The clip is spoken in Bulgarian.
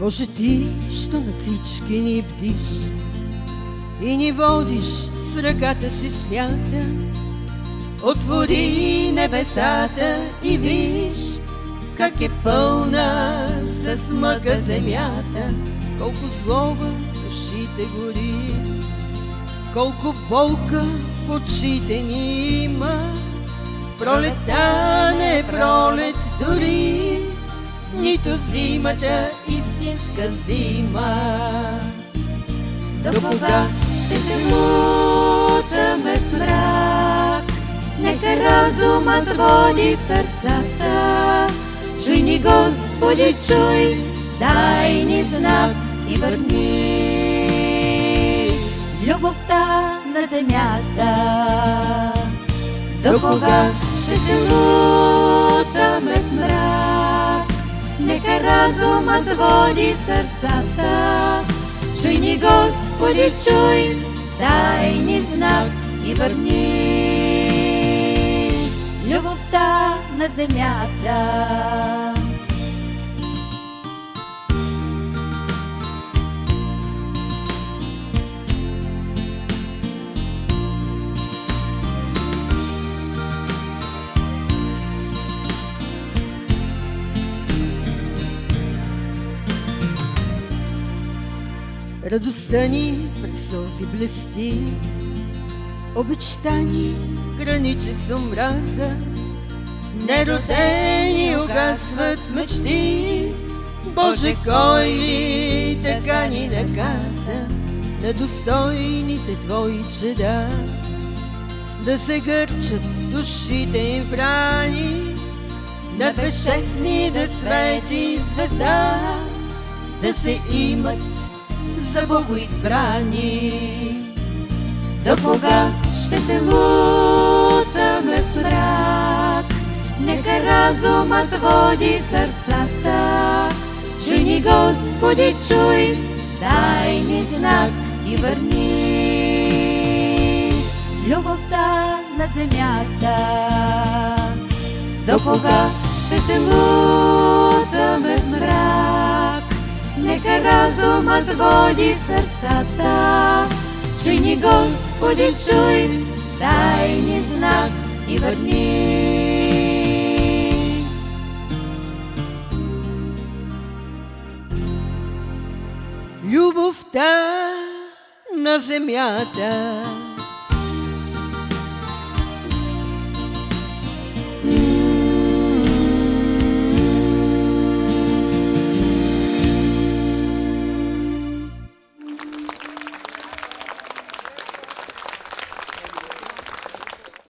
Боже, ти, що на всички ни бдиш и ни водиш с ръката си свята, отвори небесата и виж как е пълна с мъка земята, колко злоба душите гори, колко болка в очите ни има. Пролетта не е пролет дори, нито зимата истинска зима. До кога ще се лутаме в мрак? Нека разумът води сърцата. Чуй ни, Господи, чуй, дай ни знак и върни любовта на земята. До кога ще се лутаме в мрак? Нека разумът води сърцата. Чуй ни, Господи, чуй, дай ни знак и върни любовта на земята. Радостта ни през сълзи блести, обичта ни граничи с омраза, неродени угасват мечти. Боже, кой ли така ни наказа, недостойните Твои чеда, да се гърчат душите им в рани, над безчестни да свети звезда, да се имат за богоизбрани. До кога ще се лутаме в мрак? Нека разумът води сърцата. Чуй ни, Господи, чуй, дай ни знак и върни любовта на земята. До кога ще се лутаме в мрак? Нека разумът води сърцата. Чуй ни, Господи, чуй, дай ни знак и върни любовта на земята.